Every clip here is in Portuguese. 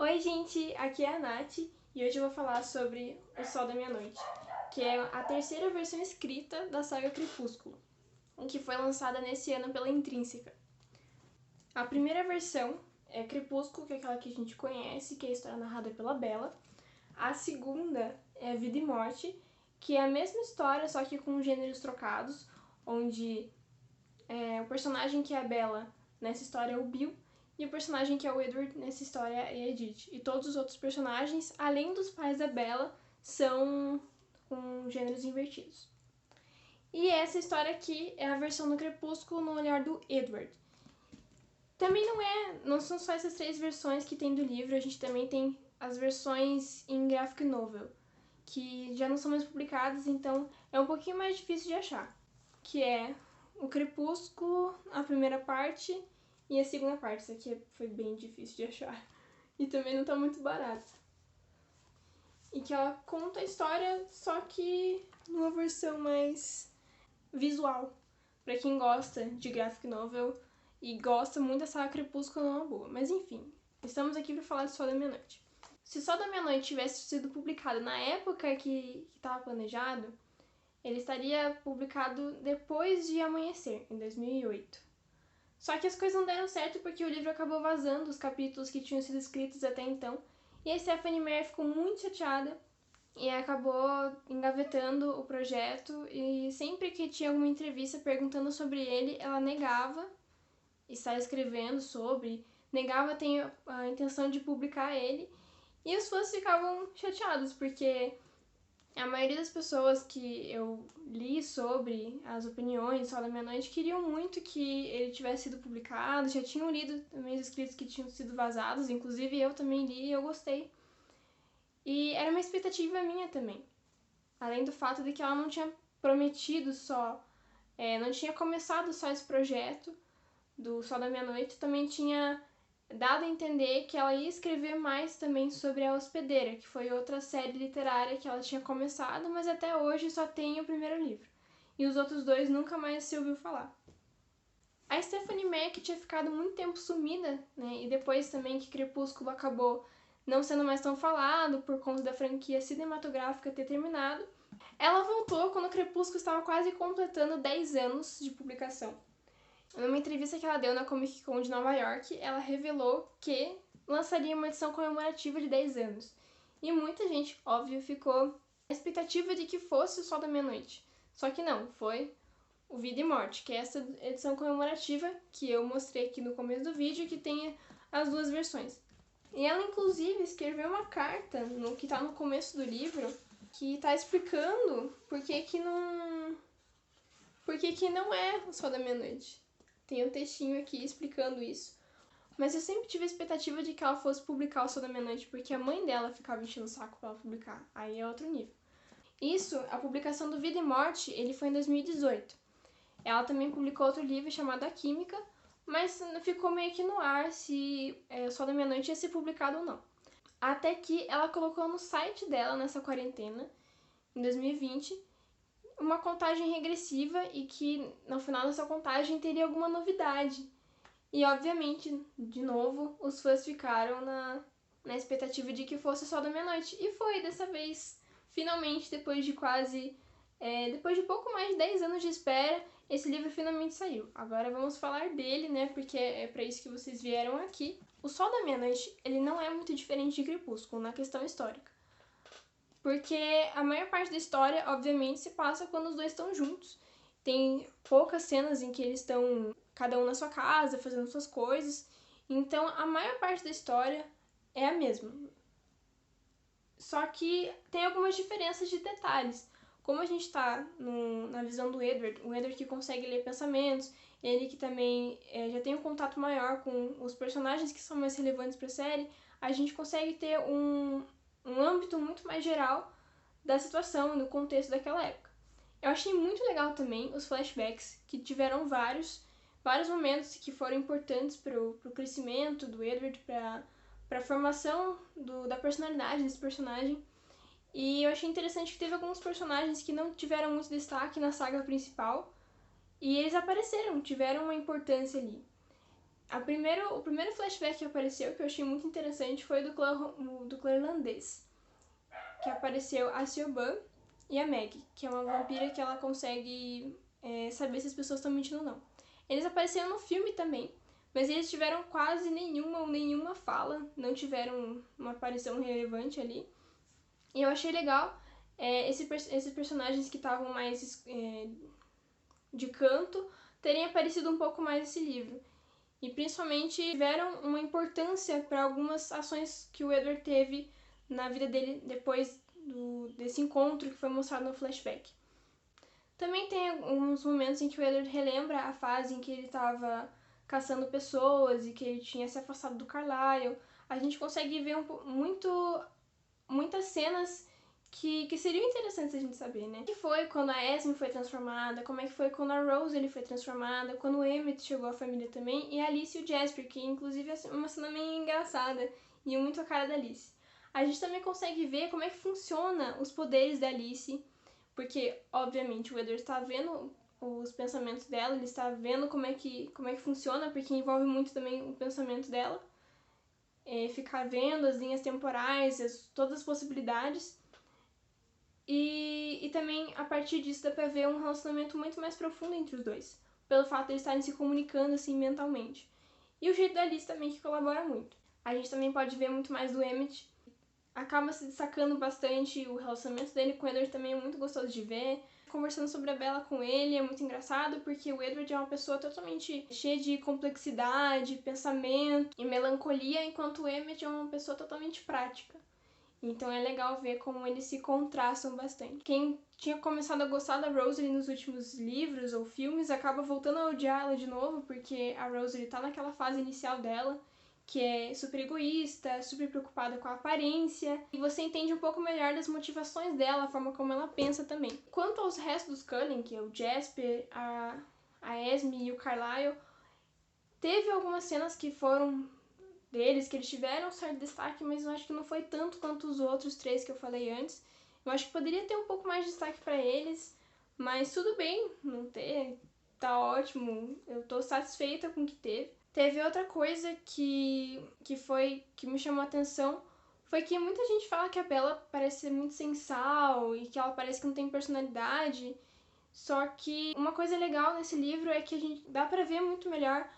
Oi gente, aqui é a Nath e hoje eu vou falar sobre O Sol da Meia-Noite, que é a terceira versão escrita da saga Crepúsculo, que foi lançada nesse ano pela Intrínseca. A primeira versão é Crepúsculo, que é aquela que a gente conhece, que é a história narrada pela Bella. A segunda é Vida e Morte, que é a mesma história, só que com gêneros trocados, onde o personagem que é a Bella nessa história é o Bill, e o personagem que é o Edward nessa história é a Edith. E todos os outros personagens, além dos pais da Bella, são com gêneros invertidos. E essa história aqui é a versão do Crepúsculo no olhar do Edward. Também não são só essas três versões que tem do livro, a gente também tem as versões em graphic novel, que já não são mais publicadas, então é um pouquinho mais difícil de achar, que é o Crepúsculo, a primeira parte e a segunda parte. Isso aqui foi bem difícil de achar e também não tá muito barato. E que ela conta a história, só que numa versão mais visual, pra quem gosta de graphic novel e gosta muito da saga Crepúsculo, não é uma boa. Mas enfim, estamos aqui pra falar de Sol da Meia-Noite. Se Sol da Meia-Noite tivesse sido publicado na época que estava planejado, ele estaria publicado depois de Amanhecer, em 2008. Só que as coisas não deram certo porque o livro acabou vazando os capítulos que tinham sido escritos até então, e a Stephenie Meyer ficou muito chateada e acabou engavetando o projeto, e sempre que tinha alguma entrevista perguntando sobre ele, ela negava estar escrevendo sobre, negava ter a intenção de publicar ele, e os fãs ficavam chateados porque a maioria das pessoas que eu li sobre as opiniões Sol da Meia-Noite queriam muito que ele tivesse sido publicado, já tinham lido também os escritos que tinham sido vazados, inclusive eu também li e eu gostei. E era uma expectativa minha também. Além do fato de que ela não tinha prometido só, não tinha começado só esse projeto do Sol da Meia-Noite, também tinha dado a entender que ela ia escrever mais também sobre A Hospedeira, que foi outra série literária que ela tinha começado, mas até hoje só tem o primeiro livro. E os outros dois nunca mais se ouviu falar. A Stephenie Meyer, que tinha ficado muito tempo sumida, né, e depois também que Crepúsculo acabou não sendo mais tão falado por conta da franquia cinematográfica ter terminado, ela voltou quando Crepúsculo estava quase completando 10 anos de publicação. Numa entrevista que ela deu na Comic Con de Nova York, ela revelou que lançaria uma edição comemorativa de 10 anos. E muita gente, óbvio, ficou na expectativa de que fosse o Sol da Meia-Noite. Só que não, foi o Vida e Morte, que é essa edição comemorativa que eu mostrei aqui no começo do vídeo, que tem as duas versões. E ela, inclusive, escreveu uma carta, no que tá no começo do livro, que tá explicando por que não é o Sol da Meia-Noite. Tem um textinho aqui explicando isso. Mas eu sempre tive a expectativa de que ela fosse publicar O Sol da Meia-Noite, porque a mãe dela ficava enchendo o saco pra ela publicar. Aí é outro nível. Isso, a publicação do Vida e Morte, ele foi em 2018. Ela também publicou outro livro chamado A Química, mas ficou meio que no ar se O Sol da Meia-Noite ia ser publicado ou não. Até que ela colocou no site dela, nessa quarentena, em 2020, uma contagem regressiva e que no final dessa contagem teria alguma novidade. E obviamente, de novo, os fãs ficaram na expectativa de que fosse Sol da Meia-Noite. E foi dessa vez. Finalmente, depois de pouco mais de 10 anos de espera, esse livro finalmente saiu. Agora vamos falar dele, né, porque é pra isso que vocês vieram aqui. O Sol da Meia-Noite, ele não é muito diferente de Crepúsculo na questão histórica. Porque a maior parte da história, obviamente, se passa quando os dois estão juntos. Tem poucas cenas em que eles estão cada um na sua casa, fazendo suas coisas. Então, a maior parte da história é a mesma. Só que tem algumas diferenças de detalhes. Como a gente tá na visão do Edward, o Edward que consegue ler pensamentos, ele que também já tem um contato maior com os personagens que são mais relevantes para a série, a gente consegue ter um âmbito muito mais geral da situação e do contexto daquela época. Eu achei muito legal também os flashbacks, que tiveram vários momentos que foram importantes pro crescimento do Edward, pra formação da personalidade desse personagem. E eu achei interessante que teve alguns personagens que não tiveram muito destaque na saga principal, e eles apareceram, tiveram uma importância ali. O primeiro flashback que apareceu, que eu achei muito interessante, foi do clã irlandês, que apareceu a Siobhan e a Maggie, que é uma vampira que ela consegue saber se as pessoas estão mentindo ou não. Eles apareceram no filme também, mas eles tiveram quase nenhuma fala, não tiveram uma aparição relevante ali. E eu achei legal esses personagens que estavam mais de canto terem aparecido um pouco mais nesse livro. E principalmente tiveram uma importância para algumas ações que o Edward teve na vida dele depois desse encontro que foi mostrado no flashback. Também tem alguns momentos em que o Edward relembra a fase em que ele estava caçando pessoas e que ele tinha se afastado do Carlyle. A gente consegue ver muitas cenas que seriam interessantes a gente saber, né? O que foi quando a Esme foi transformada, como é que foi quando a Rose ele foi transformada, quando o Emmett chegou à família também, e a Alice e o Jasper, que inclusive é uma cena meio engraçada e muito a cara da Alice. A gente também consegue ver como é que funciona os poderes da Alice, porque, obviamente, o Edward está vendo os pensamentos dela, ele está vendo como é que funciona, porque envolve muito também o pensamento dela. Ficar vendo as linhas temporais, todas as possibilidades. E também, a partir disso, dá pra ver um relacionamento muito mais profundo entre os dois, pelo fato de eles estarem se comunicando, assim, mentalmente. E o jeito da Alice também, que colabora muito. A gente também pode ver muito mais do Emmett. Acaba se destacando bastante, o relacionamento dele com o Edward também é muito gostoso de ver. Conversando sobre a Bella com ele é muito engraçado, porque o Edward é uma pessoa totalmente cheia de complexidade, pensamento e melancolia, enquanto o Emmett é uma pessoa totalmente prática. Então é legal ver como eles se contrastam bastante. Quem tinha começado a gostar da Rosalie nos últimos livros ou filmes acaba voltando a odiar ela de novo, porque a Rosalie tá naquela fase inicial dela, que é super egoísta, super preocupada com a aparência, e você entende um pouco melhor das motivações dela, a forma como ela pensa também. Quanto aos restos dos Cullen, que é o Jasper, a Esme e o Carlyle, teve algumas cenas que foram deles, que eles tiveram um certo destaque, mas eu acho que não foi tanto quanto os outros três que eu falei antes. Eu acho que poderia ter um pouco mais de destaque pra eles, mas tudo bem, não ter, tá ótimo, eu tô satisfeita com o que teve. Teve outra coisa que me chamou a atenção, foi que muita gente fala que a Bella parece ser muito sem sal e que ela parece que não tem personalidade, só que uma coisa legal nesse livro é que a gente dá pra ver muito melhor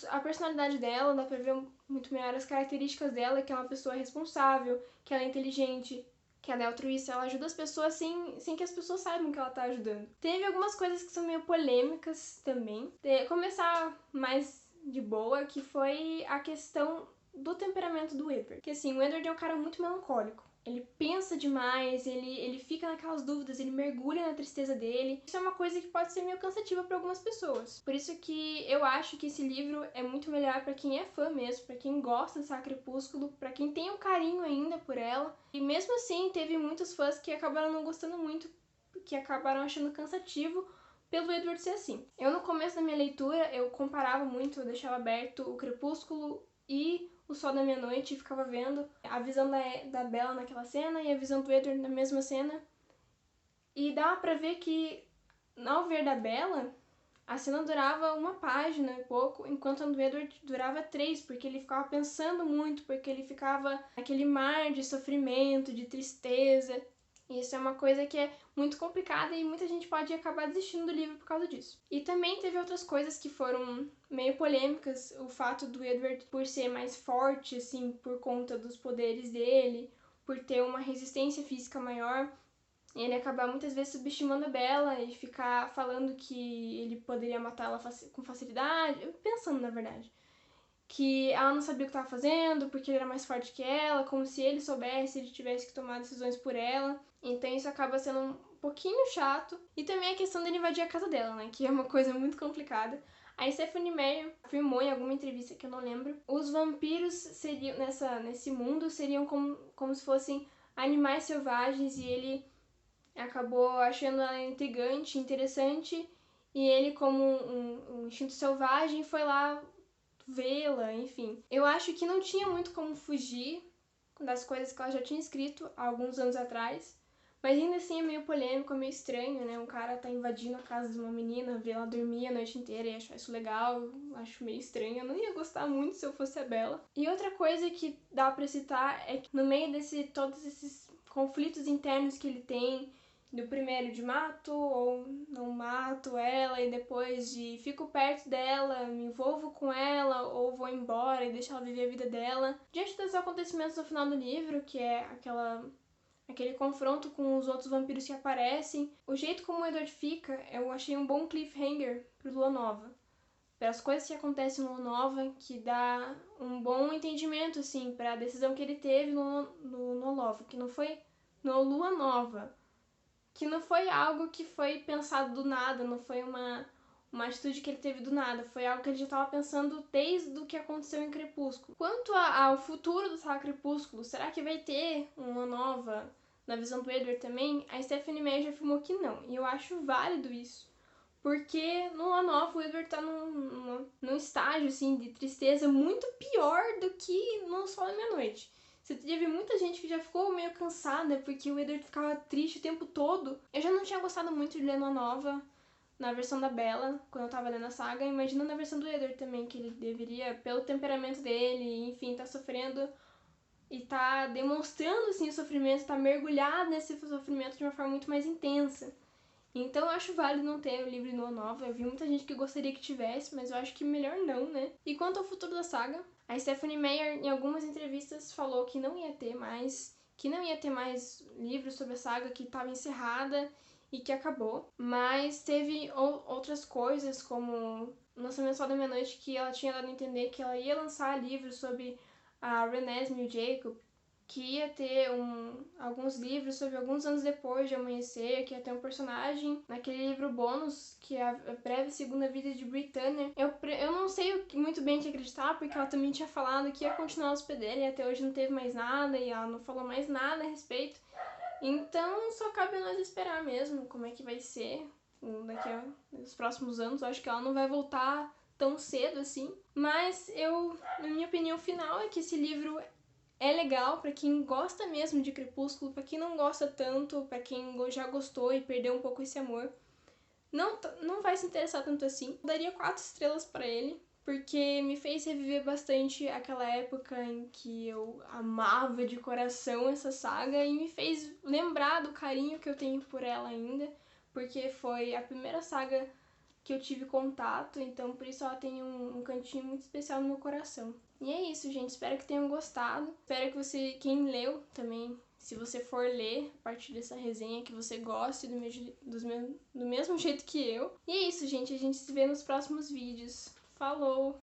a personalidade dela, dá pra ver muito melhor as características dela, que é uma pessoa responsável, que ela é inteligente, que ela é altruísta, ela ajuda as pessoas sem que as pessoas saibam que ela tá ajudando. Teve algumas coisas que são meio polêmicas também. Começar mais de boa, que foi a questão do temperamento do Edward. Que assim, o Edward é um cara muito melancólico. Ele pensa demais, ele fica naquelas dúvidas, ele mergulha na tristeza dele. Isso é uma coisa que pode ser meio cansativa para algumas pessoas. Por isso que eu acho que esse livro é muito melhor para quem é fã mesmo, para quem gosta de Saga Crepúsculo, para quem tem um carinho ainda por ela. E mesmo assim, teve muitos fãs que acabaram não gostando muito, que acabaram achando cansativo pelo Edward ser assim. Eu, no começo da minha leitura, eu comparava muito, eu deixava aberto o Crepúsculo e o Sol da Meia-Noite e ficava vendo a visão da Bella naquela cena e a visão do Edward na mesma cena. E dava pra ver que, ao ver da Bella, a cena durava uma página e pouco, enquanto a do Edward durava 3, porque ele ficava pensando muito, porque ele ficava naquele mar de sofrimento, de tristeza. E isso é uma coisa que é muito complicada e muita gente pode acabar desistindo do livro por causa disso. E também teve outras coisas que foram meio polêmicas, o fato do Edward, por ser mais forte, assim, por conta dos poderes dele, por ter uma resistência física maior, ele acabar muitas vezes subestimando a Bella e ficar falando que ele poderia matá-la com facilidade, pensando na verdade, que ela não sabia o que estava fazendo porque ele era mais forte que ela, como se ele soubesse, ele tivesse que tomar decisões por ela. Então isso acaba sendo um pouquinho chato. E também a questão dele invadir a casa dela, né, que é uma coisa muito complicada. A Stephenie Meyer afirmou em alguma entrevista que eu não lembro, os vampiros seriam nesse mundo seriam como se fossem animais selvagens, e ele acabou achando ela intrigante, interessante, e ele, como um instinto selvagem, foi lá vê-la, enfim. Eu acho que não tinha muito como fugir das coisas que ela já tinha escrito há alguns anos atrás, Mas ainda assim é meio polêmico, é meio estranho, né? Um cara tá invadindo a casa de uma menina, vê ela dormir a noite inteira e achar isso legal, acho meio estranho. Eu não ia gostar muito se eu fosse a Bella. E outra coisa que dá pra citar é que no meio todos esses conflitos internos que ele tem, do primeiro de mato ou não mato ela, e depois de fico perto dela, me envolvo com ela ou vou embora e deixo ela viver a vida dela. Diante dos acontecimentos no final do livro, que é aquele confronto com os outros vampiros que aparecem, o jeito como o Edward fica, eu achei um bom cliffhanger pro Lua Nova. Pelas coisas que acontecem no Lua Nova, que dá um bom entendimento, assim, pra decisão que ele teve no Lua Nova, que não foi no Lua Nova, que não foi algo que foi pensado do nada, não foi uma atitude que ele teve do nada, foi algo que ele já estava pensando desde o que aconteceu em Crepúsculo. Quanto ao futuro do Saga Crepúsculo, será que vai ter uma nova na visão do Edward também? A Stephanie Meyer já afirmou que não, e eu acho válido isso. Porque no Lua Nova o Edward tá num estágio assim, de tristeza muito pior do que no Sol da Meia-Noite. Você teve muita gente que já ficou meio cansada porque o Edward ficava triste o tempo todo. Eu já não tinha gostado muito de ler Lua Nova na versão da Bella, quando eu tava lendo a saga. Imagina na versão do Edward também, que ele deveria, pelo temperamento dele, enfim, tá sofrendo e tá demonstrando assim o sofrimento, tá mergulhado nesse sofrimento de uma forma muito mais intensa. Então eu acho válido não ter o livro de Lua Nova. Eu vi muita gente que gostaria que tivesse, mas eu acho que melhor não, né? E quanto ao futuro da saga, a Stephanie Meyer em algumas entrevistas falou que não ia ter mais livros sobre a saga, que estava encerrada e que acabou. Mas teve outras coisas, como no lançamento Sol da Meia-Noite, que ela tinha dado a entender que ela ia lançar livros sobre a Renesmee e o Jacob, que ia ter alguns livros sobre alguns anos depois de Amanhecer, que ia ter um personagem naquele livro bônus, que é a breve segunda vida de Britannia. Eu não sei muito bem o que acreditar, porque ela também tinha falado que ia continuar o hospedeiro e até hoje não teve mais nada, e ela não falou mais nada a respeito. Então só cabe a nós esperar mesmo como é que vai ser daqui nos próximos anos. Eu acho que ela não vai voltar tão cedo assim. Mas na minha opinião final, é que esse livro é legal pra quem gosta mesmo de Crepúsculo, pra quem não gosta tanto, pra quem já gostou e perdeu um pouco esse amor. Não vai se interessar tanto assim. Eu daria 4 estrelas pra ele, porque me fez reviver bastante aquela época em que eu amava de coração essa saga e me fez lembrar do carinho que eu tenho por ela ainda, porque foi a primeira saga que eu tive contato, então por isso ela tem um cantinho muito especial no meu coração. E é isso, gente. Espero que tenham gostado. Espero que quem leu também, se você for ler a partir dessa resenha, que você goste do mesmo jeito que eu. E é isso, gente. A gente se vê nos próximos vídeos. Falou!